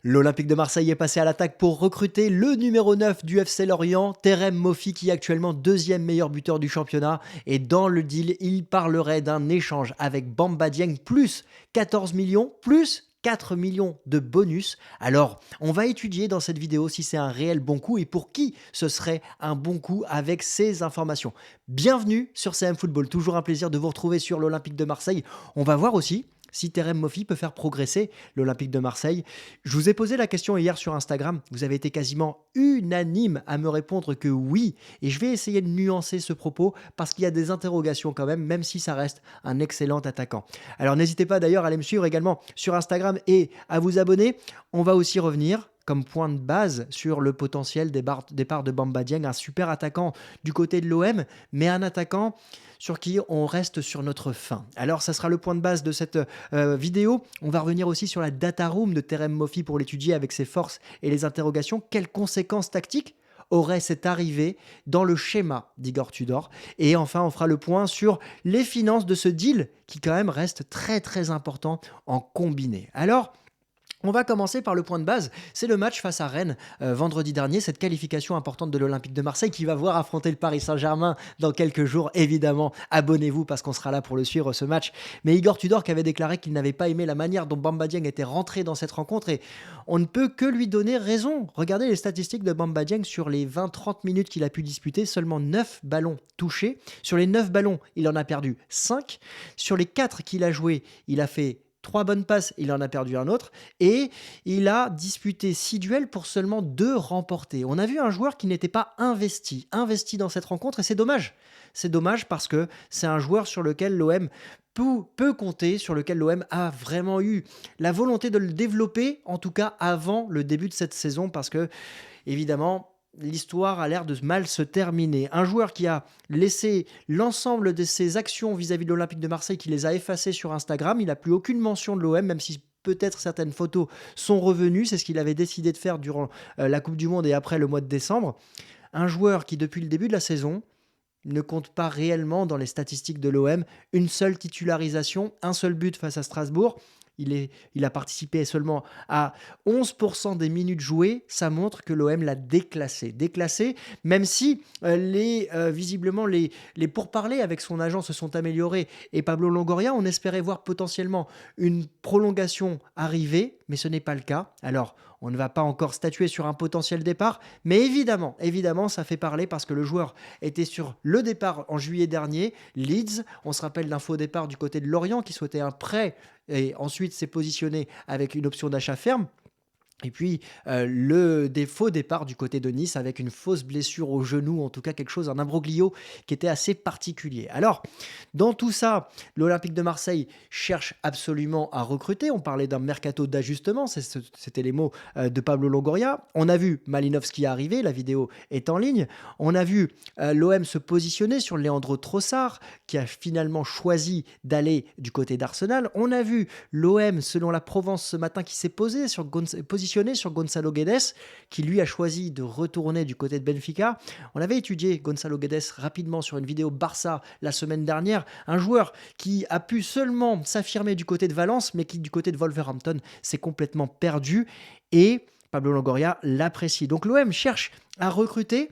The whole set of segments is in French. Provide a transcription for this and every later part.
L'Olympique de Marseille est passé à l'attaque pour recruter le numéro 9 du FC Lorient, Terem Moffi, qui est actuellement deuxième meilleur buteur du championnat. Et dans le deal, il parlerait d'un échange avec Bamba Dieng, plus 14 millions, plus 4 millions de bonus. Alors, on va étudier dans cette vidéo si c'est un réel bon coup et pour qui ce serait un bon coup avec ces informations. Bienvenue sur CM Football, toujours un plaisir de vous retrouver sur l'Olympique de Marseille. On va voir aussi si Terem Moffi peut faire progresser l'Olympique de Marseille. Je vous ai posé la question hier sur Instagram. Vous avez été quasiment unanime à me répondre que oui. Et je vais essayer de nuancer ce propos parce qu'il y a des interrogations quand même si ça reste un excellent attaquant. Alors n'hésitez pas d'ailleurs à aller me suivre également sur Instagram et à vous abonner. On va aussi revenir comme point de base sur le potentiel départ de Bamba Dieng, un super attaquant du côté de l'OM, mais un attaquant sur qui on reste sur notre faim. Alors ça sera le point de base de cette vidéo. On va revenir aussi sur la data room de Terem Moffi pour l'étudier avec ses forces et les interrogations. Quelles conséquences tactiques aurait cette arrivée dans le schéma d'Igor Tudor? Et enfin, on fera le point sur les finances de ce deal qui quand même reste très très important en combiné. Alors, on va commencer par le point de base, c'est le match face à Rennes vendredi dernier, cette qualification importante de l'Olympique de Marseille qui va voir affronter le Paris Saint-Germain dans quelques jours. Évidemment, abonnez-vous parce qu'on sera là pour le suivre ce match. Mais Igor Tudor qui avait déclaré qu'il n'avait pas aimé la manière dont Bamba Dieng était rentré dans cette rencontre et on ne peut que lui donner raison. Regardez les statistiques de Bamba Dieng sur les 20-30 minutes qu'il a pu disputer, seulement 9 ballons touchés. Sur les 9 ballons, il en a perdu 5. Sur les 4 qu'il a joués, il a fait 3 bonnes passes, il en a perdu un autre. Et il a disputé 6 duels pour seulement 2 remportés. On a vu un joueur qui n'était pas investi dans cette rencontre et c'est dommage. C'est dommage parce que c'est un joueur sur lequel l'OM peut compter, sur lequel l'OM a vraiment eu la volonté de le développer, en tout cas avant le début de cette saison parce que, évidemment, l'histoire a l'air de mal se terminer. Un joueur qui a laissé l'ensemble de ses actions vis-à-vis de l'Olympique de Marseille, qui les a effacées sur Instagram. Il n'a plus aucune mention de l'OM, même si peut-être certaines photos sont revenues. C'est ce qu'il avait décidé de faire durant la Coupe du Monde et après le mois de décembre. Un joueur qui, depuis le début de la saison, ne compte pas réellement dans les statistiques de l'OM. Une seule titularisation, un seul but face à Strasbourg. Il a participé seulement à 11% des minutes jouées. Ça montre que l'OM l'a déclassé. Déclassé, même si visiblement les pourparlers avec son agent se sont améliorés. Et Pablo Longoria, on espérait voir potentiellement une prolongation arriver, mais ce n'est pas le cas. Alors, on ne va pas encore statuer sur un potentiel départ, mais évidemment, ça fait parler parce que le joueur était sur le départ en juillet dernier. Leeds, on se rappelle d'un faux départ du côté de Lorient qui souhaitait un prêt et ensuite s'est positionné avec une option d'achat ferme. Et puis, le faux départ du côté de Nice avec une fausse blessure au genou, en tout cas quelque chose, un imbroglio qui était assez particulier. Alors, dans tout ça, l'Olympique de Marseille cherche absolument à recruter. On parlait d'un mercato d'ajustement, c'était les mots de Pablo Longoria. On a vu Malinowski arriver, la vidéo est en ligne. On a vu l'OM se positionner sur Leandro Trossard, qui a finalement choisi d'aller du côté d'Arsenal. On a vu l'OM, selon la Provence ce matin, qui s'est positionné sur Gonzalo Guedes, qui lui a choisi de retourner du côté de Benfica. On avait étudié Gonzalo Guedes rapidement sur une vidéo Barça la semaine dernière, un joueur qui a pu seulement s'affirmer du côté de Valence, mais qui du côté de Wolverhampton s'est complètement perdu, et Pablo Longoria l'apprécie. Donc l'OM cherche à recruter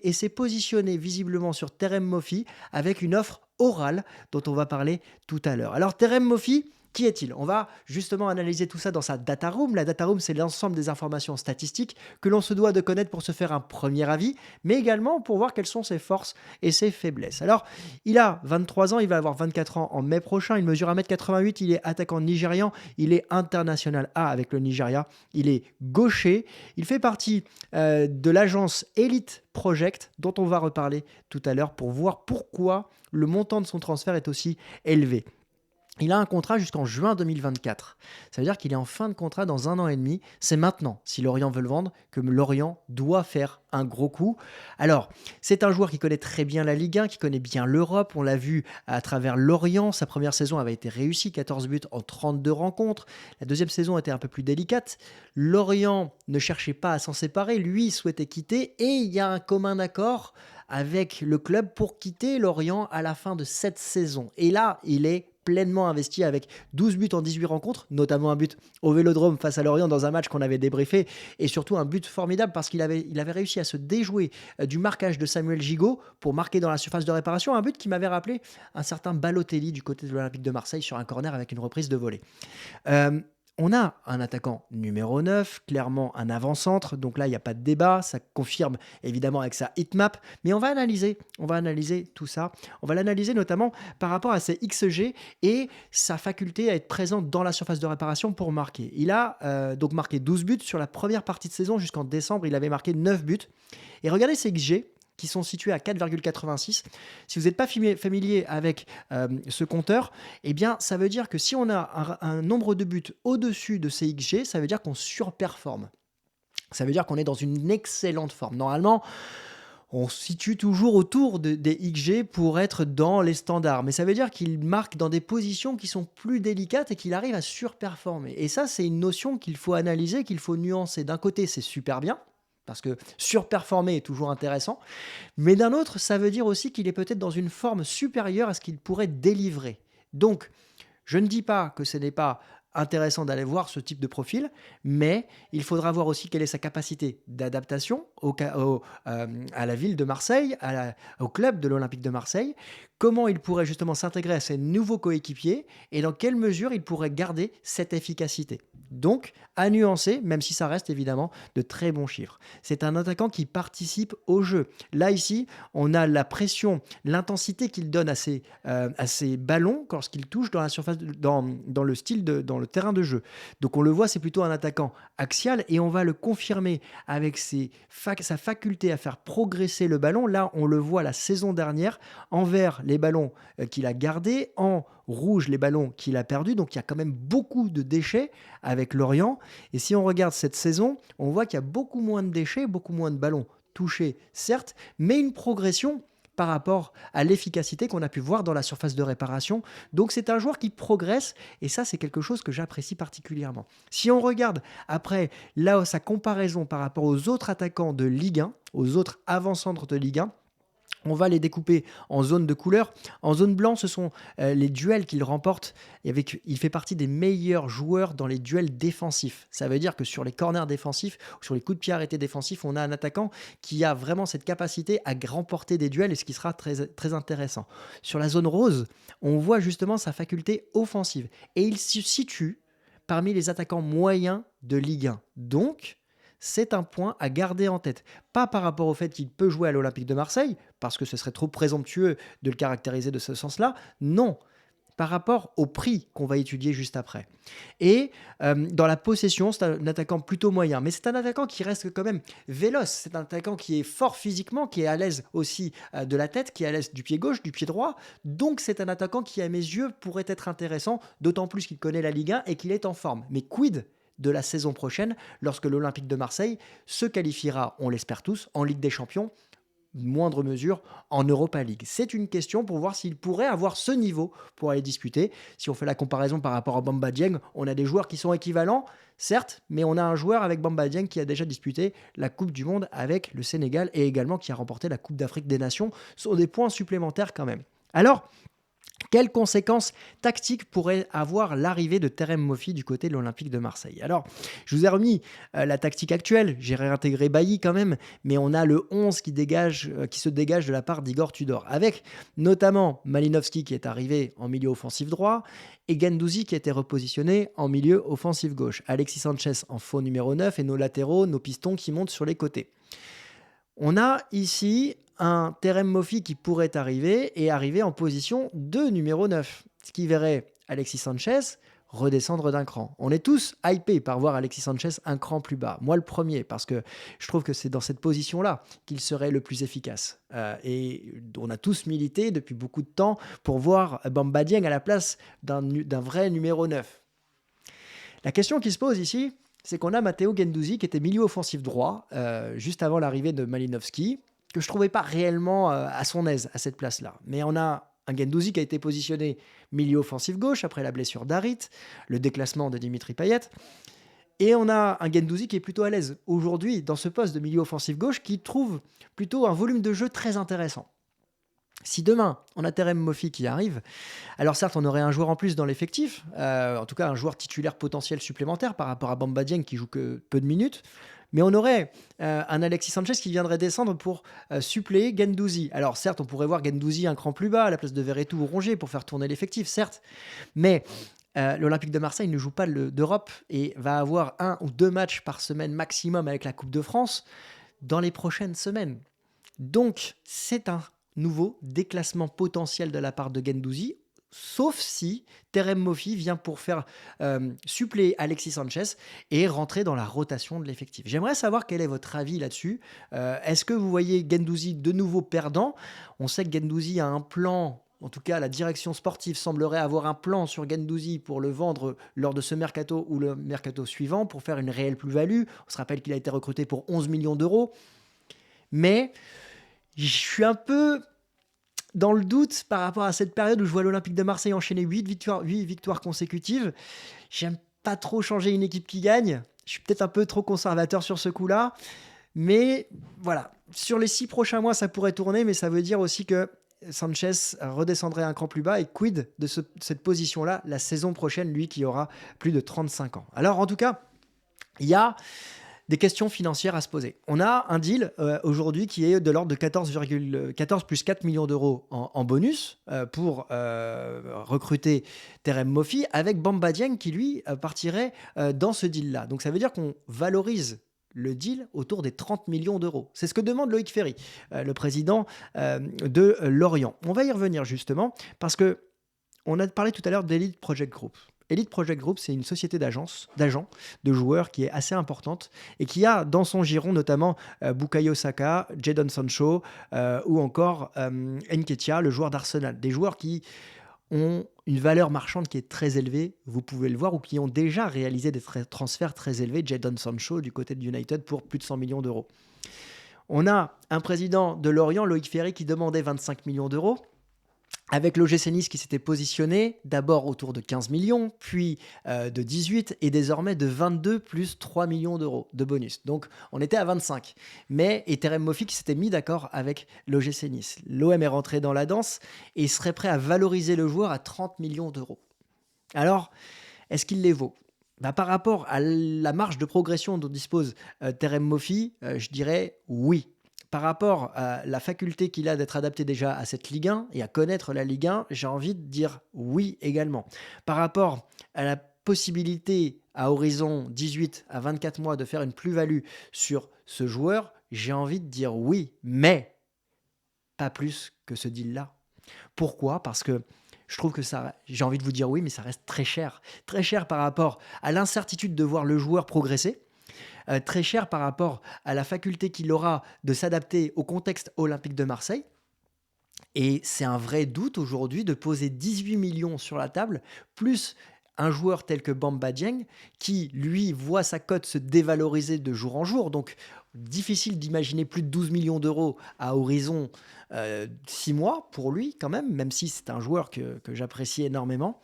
et s'est positionné visiblement sur Terem Moffi avec une offre orale dont on va parler tout à l'heure. Alors Terem Moffi, qui est-il? On va justement analyser tout ça dans sa data room. La data room, c'est l'ensemble des informations statistiques que l'on se doit de connaître pour se faire un premier avis, mais également pour voir quelles sont ses forces et ses faiblesses. Alors, il a 23 ans, il va avoir 24 ans en mai prochain, il mesure 1m88, il est attaquant nigérian, il est international A avec le Nigeria, il est gaucher, il fait partie de l'agence Elite Project, dont on va reparler tout à l'heure pour voir pourquoi le montant de son transfert est aussi élevé. Il a un contrat jusqu'en juin 2024. Ça veut dire qu'il est en fin de contrat dans 1 an et demi. C'est maintenant, si Lorient veut le vendre, que Lorient doit faire un gros coup. Alors, c'est un joueur qui connaît très bien la Ligue 1, qui connaît bien l'Europe. On l'a vu à travers Lorient. Sa première saison avait été réussie, 14 buts en 32 rencontres. La deuxième saison était un peu plus délicate. Lorient ne cherchait pas à s'en séparer. Lui souhaitait quitter et il y a un commun accord avec le club pour quitter Lorient à la fin de cette saison. Et là, il est pleinement investi avec 12 buts en 18 rencontres, notamment un but au Vélodrome face à Lorient dans un match qu'on avait débriefé et surtout un but formidable parce qu'il avait réussi à se déjouer du marquage de Samuel Gigot pour marquer dans la surface de réparation, un but qui m'avait rappelé un certain Balotelli du côté de l'Olympique de Marseille sur un corner avec une reprise de volée. Euh, on a un attaquant numéro 9, clairement un avant-centre, donc là il n'y a pas de débat, ça confirme évidemment avec sa hitmap, mais on va analyser tout ça, on va l'analyser notamment par rapport à ses XG et sa faculté à être présent dans la surface de réparation pour marquer. Il a donc marqué 12 buts sur la première partie de saison, jusqu'en décembre il avait marqué 9 buts, et regardez ses XG qui sont situés à 4,86. Si vous n'êtes pas familier avec ce compteur, eh bien, ça veut dire que si on a un nombre de buts au-dessus de ces XG, ça veut dire qu'on surperforme. Ça veut dire qu'on est dans une excellente forme. Normalement, on se situe toujours autour des XG pour être dans les standards. Mais ça veut dire qu'il marque dans des positions qui sont plus délicates et qu'il arrive à surperformer. Et ça, c'est une notion qu'il faut analyser, qu'il faut nuancer. D'un côté, c'est super bien, parce que surperformer est toujours intéressant. Mais d'un autre, ça veut dire aussi qu'il est peut-être dans une forme supérieure à ce qu'il pourrait délivrer. Donc, je ne dis pas que ce n'est pas intéressant d'aller voir ce type de profil, mais il faudra voir aussi quelle est sa capacité d'adaptation à la ville de Marseille, au club de l'Olympique de Marseille, comment il pourrait justement s'intégrer à ses nouveaux coéquipiers et dans quelle mesure il pourrait garder cette efficacité. Donc, à nuancer, même si ça reste évidemment de très bons chiffres. C'est un attaquant qui participe au jeu. Là, ici, on a la pression, l'intensité qu'il donne à ses ballons lorsqu'il touche dans la surface, dans le style, dans le terrain de jeu. Donc, on le voit, c'est plutôt un attaquant axial et on va le confirmer avec sa faculté à faire progresser le ballon. Là, on le voit la saison dernière, en vert, les ballons qu'il a gardés, en rouge, les ballons qu'il a perdus. Donc, il y a quand même beaucoup de déchets avec Lorient. Et si on regarde cette saison, on voit qu'il y a beaucoup moins de déchets, beaucoup moins de ballons touchés, certes, mais une progression par rapport à l'efficacité qu'on a pu voir dans la surface de réparation. Donc c'est un joueur qui progresse et ça c'est quelque chose que j'apprécie particulièrement. Si on regarde après là sa comparaison par rapport aux autres attaquants de Ligue 1, aux autres avant-centres de Ligue 1, on va les découper en zones de couleur. En zone blanc, ce sont les duels qu'il remporte. Il fait partie des meilleurs joueurs dans les duels défensifs. Ça veut dire que sur les corners défensifs, ou sur les coups de pied arrêtés défensifs, on a un attaquant qui a vraiment cette capacité à remporter des duels et ce qui sera très, très intéressant. Sur la zone rose, on voit justement sa faculté offensive. Et il se situe parmi les attaquants moyens de Ligue 1. Donc, c'est un point à garder en tête. Pas par rapport au fait qu'il peut jouer à l'Olympique de Marseille, parce que ce serait trop présomptueux de le caractériser de ce sens-là. Non, par rapport au prix qu'on va étudier juste après. Et dans la possession, c'est un attaquant plutôt moyen, mais c'est un attaquant qui reste quand même véloce. C'est un attaquant qui est fort physiquement, qui est à l'aise aussi de la tête, qui est à l'aise du pied gauche, du pied droit. Donc c'est un attaquant qui, à mes yeux, pourrait être intéressant, d'autant plus qu'il connaît la Ligue 1 et qu'il est en forme. Mais quid de la saison prochaine, lorsque l'Olympique de Marseille se qualifiera, on l'espère tous, en Ligue des Champions, moindre mesure en Europa League. C'est une question pour voir s'il pourrait avoir ce niveau pour aller disputer. Si on fait la comparaison par rapport à Bamba Dieng, on a des joueurs qui sont équivalents, certes, mais on a un joueur avec Bamba Dieng qui a déjà disputé la Coupe du Monde avec le Sénégal et également qui a remporté la Coupe d'Afrique des Nations. Ce sont des points supplémentaires quand même. Alors, quelles conséquences tactiques pourrait avoir l'arrivée de Terem Moffi du côté de l'Olympique de Marseille? Alors, je vous ai remis la tactique actuelle, j'ai réintégré Bailly quand même, mais on a le 11 qui se dégage de la part d'Igor Tudor, avec notamment Malinowski qui est arrivé en milieu offensif droit, et Guendouzi qui a été repositionné en milieu offensif gauche, Alexis Sanchez en faux numéro 9 et nos latéraux, nos pistons qui montent sur les côtés. On a ici un Terem Moffi qui pourrait arriver en position de numéro 9, ce qui verrait Alexis Sanchez redescendre d'un cran. On est tous hypés par voir Alexis Sanchez un cran plus bas. Moi le premier, parce que je trouve que c'est dans cette position-là qu'il serait le plus efficace. Et on a tous milité depuis beaucoup de temps pour voir Bamba Dieng à la place d'un vrai numéro 9. La question qui se pose ici, c'est qu'on a Matteo Guendouzi qui était milieu offensif droit juste avant l'arrivée de Malinowski, que je ne trouvais pas réellement à son aise à cette place-là. Mais on a un Guendouzi qui a été positionné milieu offensif gauche après la blessure d'Harit, le déclassement de Dimitri Payet. Et on a un Guendouzi qui est plutôt à l'aise aujourd'hui dans ce poste de milieu offensif gauche qui trouve plutôt un volume de jeu très intéressant. Si demain, on a Terem Moffi qui arrive, alors certes, on aurait un joueur en plus dans l'effectif, en tout cas un joueur titulaire potentiel supplémentaire par rapport à Bamba Dieng qui joue que peu de minutes, mais on aurait un Alexis Sanchez qui viendrait descendre pour suppléer Guendouzi. Alors certes, on pourrait voir Guendouzi un cran plus bas à la place de Verretou ou Rongier pour faire tourner l'effectif, certes, mais l'Olympique de Marseille ne joue pas d'Europe et va avoir 1 ou 2 matchs par semaine maximum avec la Coupe de France dans les prochaines semaines. Donc, c'est un nouveau déclassement potentiel de la part de Guendouzi, sauf si Terem Moffi vient pour faire suppléer Alexis Sanchez et rentrer dans la rotation de l'effectif. J'aimerais savoir quel est votre avis là-dessus. Est-ce que vous voyez Guendouzi de nouveau perdant? On sait que Guendouzi a un plan. En tout cas, la direction sportive semblerait avoir un plan sur Guendouzi pour le vendre lors de ce mercato ou le mercato suivant pour faire une réelle plus-value. On se rappelle qu'il a été recruté pour 11 millions d'euros. Mais je suis un peu dans le doute par rapport à cette période où je vois l'Olympique de Marseille enchaîner 8 victoires consécutives. J'aime pas trop changer une équipe qui gagne. Je suis peut-être un peu trop conservateur sur ce coup-là. Mais voilà, sur les 6 prochains mois, ça pourrait tourner, mais ça veut dire aussi que Sanchez redescendrait un cran plus bas. Et quid de cette position-là la saison prochaine, lui qui aura plus de 35 ans. Alors en tout cas, il y a des questions financières à se poser. On a un deal aujourd'hui qui est de l'ordre de 14 plus 4 millions d'euros en bonus pour recruter Terem Moffi avec Bamba Dieng qui lui partirait dans ce deal-là. Donc ça veut dire qu'on valorise le deal autour des 30 millions d'euros. C'est ce que demande Loïc Ferry, le président de Lorient. On va y revenir justement parce que on a parlé tout à l'heure d'Elite Project Group. Elite Project Group, c'est une société d'agents, de joueurs qui est assez importante et qui a dans son giron notamment Bukayo Saka, Jadon Sancho ou encore Nketiah, le joueur d'Arsenal. Des joueurs qui ont une valeur marchande qui est très élevée, vous pouvez le voir, ou qui ont déjà réalisé des transferts très élevés. Jadon Sancho du côté de United pour plus de 100 millions d'euros. On a un président de Lorient, Loïc Ferry, qui demandait 25 millions d'euros. Avec l'OGC Nice qui s'était positionné d'abord autour de 15 millions, puis de 18 et désormais de 22 plus 3 millions d'euros de bonus. Donc on était à 25. Mais et Terem Moffi qui s'était mis d'accord avec l'OGC Nice. L'OM est rentré dans la danse et serait prêt à valoriser le joueur à 30 millions d'euros. Alors, est-ce qu'il les vaut? Par rapport à la marge de progression dont dispose Terem Moffi, je dirais oui. Par rapport à la faculté qu'il a d'être adapté déjà à cette Ligue 1 et à connaître la Ligue 1, j'ai envie de dire oui également. Par rapport à la possibilité à horizon 18 à 24 mois de faire une plus-value sur ce joueur, j'ai envie de dire oui, mais pas plus que ce deal-là. Pourquoi? Parce que je trouve que ça, j'ai envie de vous dire oui, mais ça reste très cher. Très cher par rapport à l'incertitude de voir le joueur progresser. Très cher par rapport à la faculté qu'il aura de s'adapter au contexte olympique de Marseille. Et c'est un vrai doute aujourd'hui de poser 18 millions sur la table, plus un joueur tel que Bamba Dieng, qui, lui, voit sa cote se dévaloriser de jour en jour. Donc, difficile d'imaginer plus de 12 millions d'euros à horizon 6 mois pour lui, quand même si c'est un joueur que j'apprécie énormément.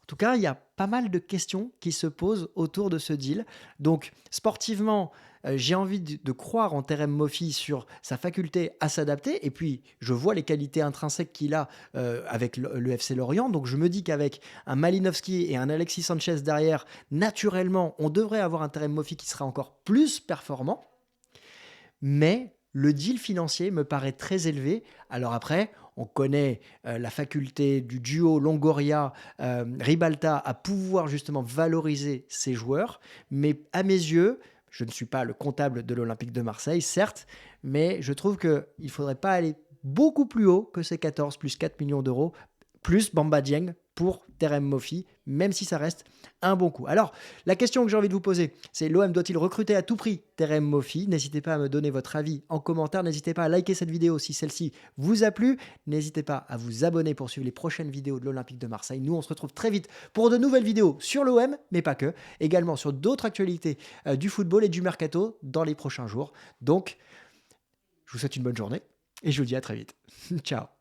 En tout cas, il y a pas mal de questions qui se posent autour de ce deal. Donc, sportivement, j'ai envie de croire en Terem Moffi sur sa faculté à s'adapter. Et puis, je vois les qualités intrinsèques qu'il a avec le FC Lorient. Donc, je me dis qu'avec un Malinowski et un Alexis Sanchez derrière, naturellement, on devrait avoir un Terem Moffi qui sera encore plus performant. Mais le deal financier me paraît très élevé. Alors après, on connaît la faculté du duo Longoria-Ribalta à pouvoir justement valoriser ses joueurs. Mais à mes yeux, je ne suis pas le comptable de l'Olympique de Marseille, certes, mais je trouve qu'il ne faudrait pas aller beaucoup plus haut que ces 14 plus 4 millions d'euros, plus Bamba Dieng pour Terem Moffi, même si ça reste un bon coup. Alors, la question que j'ai envie de vous poser, c'est l'OM doit-il recruter à tout prix Terem Moffi? N'hésitez pas à me donner votre avis en commentaire, n'hésitez pas à liker cette vidéo si celle-ci vous a plu, n'hésitez pas à vous abonner pour suivre les prochaines vidéos de l'Olympique de Marseille. Nous, on se retrouve très vite pour de nouvelles vidéos sur l'OM, mais pas que, également sur d'autres actualités du football et du mercato dans les prochains jours. Donc, je vous souhaite une bonne journée et je vous dis à très vite. Ciao.